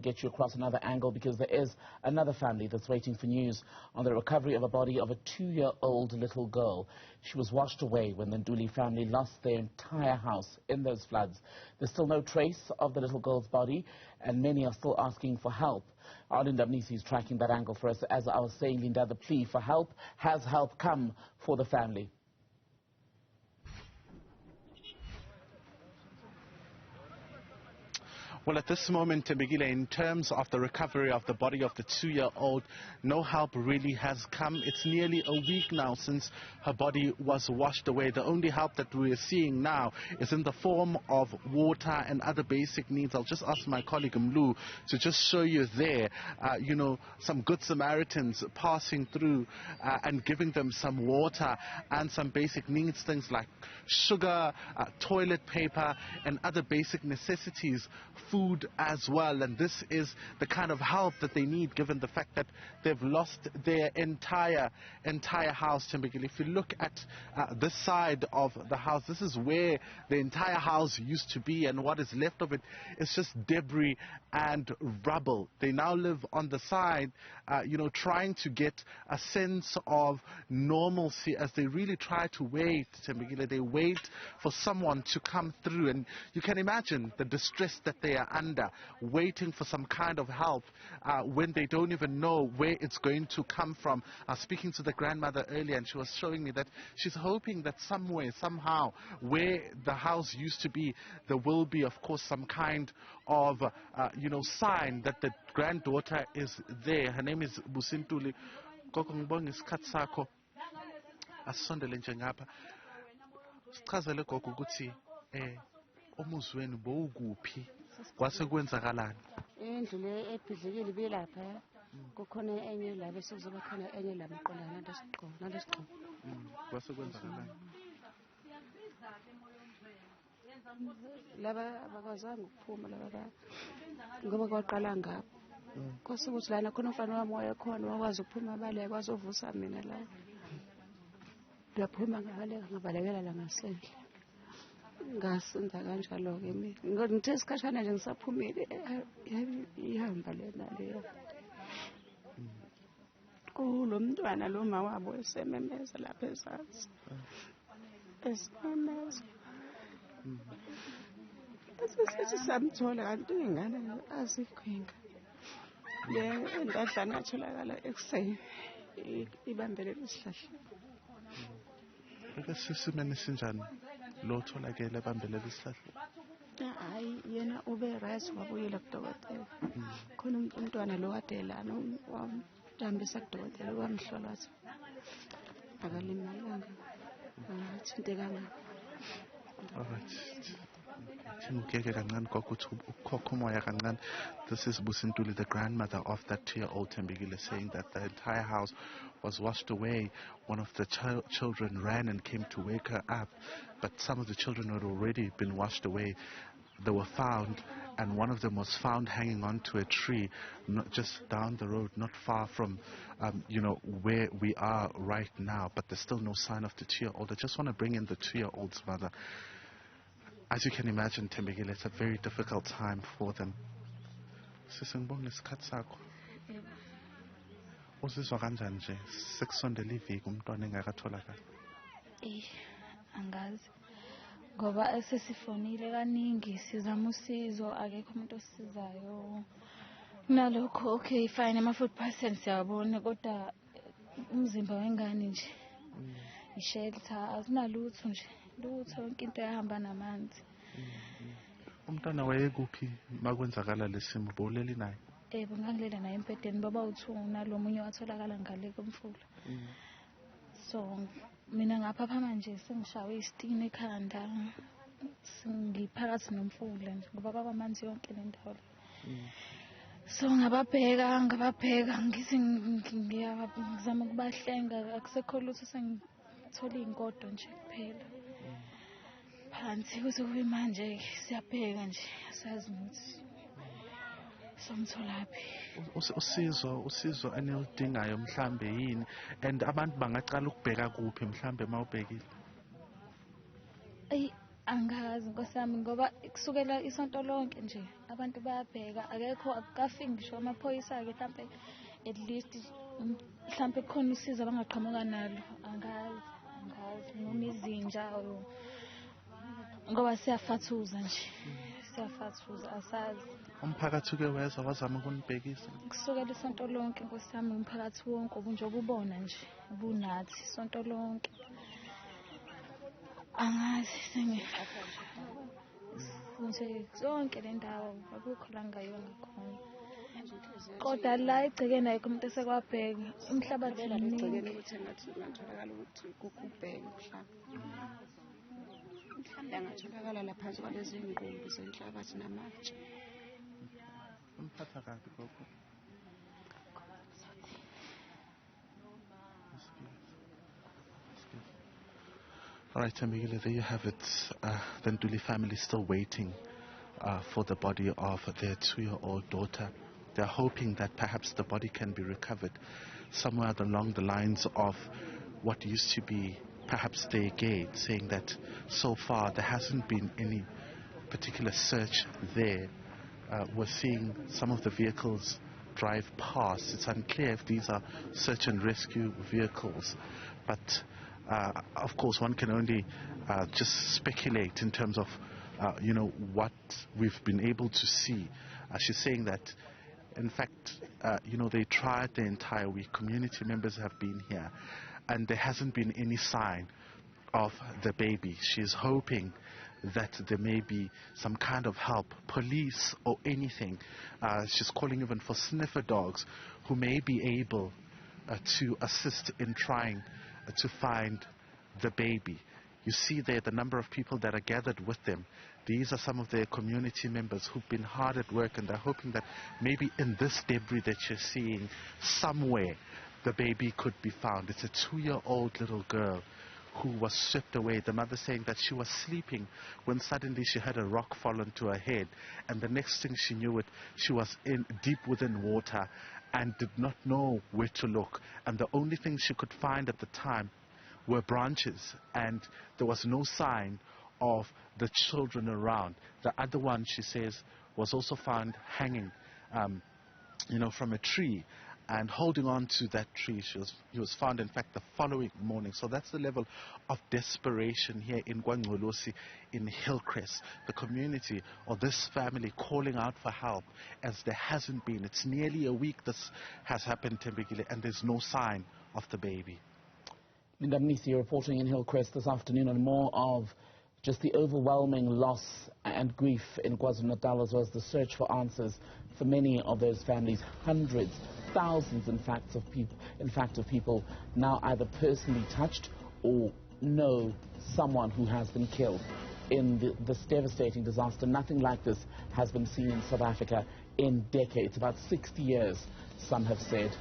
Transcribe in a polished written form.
Get you across another angle because there is another family that's waiting for news on the recovery of a body of a 2-year-old little girl. She was washed away when the Ntuli family lost their entire house in those floods. There's still no trace of the little girl's body, and many are still asking for help. Our Linda Mnisi is tracking that angle for us. As I was saying, Linda, the plea for help, has help come for the family? Well, at this moment, Tembegile, in terms of the recovery of the body of the 2-year-old, no help really has come. It's nearly a week now since her body was washed away. The only help that we are seeing now is in the form of water and other basic needs. I'll just ask my colleague Mlu to just show you there, some good Samaritans passing through and giving them some water and some basic needs, things like sugar, toilet paper, and other basic necessities, food as well. And this is the kind of help that they need, given the fact that they've lost their entire house. If you look at this side of the house, this is where the entire house used to be, and what is left of it is just debris and rubble. They now live on the side, trying to get a sense of normalcy as they really try to wait. They wait for someone to come through, and you can imagine the distress that they are under, waiting for some kind of help when they don't even know where it's going to come from. I was speaking to the grandmother earlier, and she was showing me that she's hoping that somewhere, somehow, where the house used to be, there will be, of course, some kind of, sign that the granddaughter is there. Her name is Ntuli. Gogo ngibonga isikhathi sakho. Asondele nje ngapha. Sichazele gogo ukuthi umuzweni bowukuphi kwase kwenzakalani? Indlu le ephizikile bilapha kukhona enye la bese kuzoba khona enye la maqolana nalesiqo. Kwase kwenzakalani? Laba abakwazanga ukuphuma laba ngoba kwaqala ngapho. Kwase ukuthi lana khona umfana wami wayekhona wakwazi ukuphuma abaleke kwazovusa mina la. Ngiyaphuma ngabalekela la ngasendle. Ngasenza kanjalo-ke mina ngithe isikhashana nje ngisaphumile ihamba lena leyo kulo mntwana lo mama wabo esememeza lapha ezansi esememeza esithi samthola kanti ingane azikhwenga le endadlana atholakala ekuseni ibambele isihlahla. Sesimene sinjani lo tholakele ebambelele isihlahla? Hayi yena ube right wabuyela kudokotela. Khona umntwana lo kade lana wamhambisa kudokotela wamhlola wathi akalimalanga akathintekanga. This is Ntuli, the grandmother of that 2-year-old Tembegile, saying that the entire house was washed away. One of the children ran and came to wake her up, but some of the children had already been washed away. They were found, and one of them was found hanging onto a tree, just down the road, not far from, where we are right now. But there's still no sign of the 2-year-old. I just want to bring in the 2-year-old's mother. As you can imagine, Tembegile, it's a very difficult time for them. Sisengibonga isikhathi sakho. Uzizwa kanjani nje sekusondela iviki umntwana engakatholakali? Angazi. Ngoba sesifonile kaningi sizama usizo akekho umuntu osisizayo. Nalokho okay fine ama-food parcels siyabona kodwa umzimba wengane nje ishelter azinalutho nje. Lutho yonke into yahamba namanzi. Umntwana wayekuphi makwenzakala lesimo bowuleli naye? Bengangilela naye empedeni baba uthuna lo munye watholakala ngale komfula. So mina ngaphaphama nje sengishawe isitini ekhanda. Singiphakathi nomfula nje ngoba kwamanzi yonke le ndawo. So ngababheka ngithi ngiyazama ukubahlenga akusekho lutho sengithola inkodo nje kuphela. Phansi kuze kube manje siyabheka nje sazi ukuthi somtholaphi. Usizo enilidingayo mhlambe yini, and abantu bangaqala ukubheka kuphi mhlambe mawubhekile? Angazi Nkosi yami ngoba kusukela isonto lonke nje abantu bayabheka akekho akafiki ngisho amaphoyisa ke mhlambe at least mhlambe khona usizo abangaqhamuka nalo angazi noma izinja ngoba siyafathuza nje siyafathuza asazi. Umphakathi uke weza wazama ukunibhekisa Kusukela isonto lonke Nkosi yami umphakathi wonke ubunje ububona nje ubunathi isonto lonke. Angazi nje zonke le ndawo akukho la ngayona khona kodwa la igcekeni ayikho umuntu esekwabheka umhlabathi igcekeni ukuthi engathi ngatholakala ukuthi kukubheka mhlawumbe angatholakala laphansi kwalezi ngumbi zenhlabathi namatshe. Umphatha kabi gogo. All right, Tambegile, there you have it. The Ntuli family is still waiting for the body of their 2-year-old daughter. They're hoping that perhaps the body can be recovered somewhere along the lines of what used to be perhaps their gate, saying that so far there hasn't been any particular search there. We're seeing some of the vehicles drive past. It's unclear if these are search and rescue vehicles, but of course, one can only just speculate in terms of, what we've been able to see. She's saying that, in fact, they tried the entire week. Community members have been here, and there hasn't been any sign of the baby. She's hoping that there may be some kind of help, police or anything. She's calling even for sniffer dogs who may be able to assist in trying to find the baby. You see there the number of people that are gathered with them. These are some of their community members who've been hard at work, and they're hoping that maybe in this debris that you're seeing somewhere the baby could be found. It's a 2-year-old little girl who was swept away. The mother saying that she was sleeping when suddenly she had a rock fall onto her head, and the next thing she knew it, she was in deep within water and did not know where to look, and the only thing she could find at the time were branches, and there was no sign of the children around. The other one, she says, was also found hanging from a tree, and holding on to that tree. He was found, in fact, the following morning. So that's the level of desperation here in Gwangolosi, in Hillcrest. The community, or this family, calling out for help, as there hasn't been. It's nearly a week this has happened, Tembekile, and there's no sign of the baby. Linda Mnisi reporting in Hillcrest this afternoon on more of just the overwhelming loss and grief in KwaZulu-Natal, as well as the search for answers for many of those families. Hundreds, thousands, in fact, of people now either personally touched or know someone who has been killed in this devastating disaster. Nothing like this has been seen in South Africa in decades, about 60 years, some have said.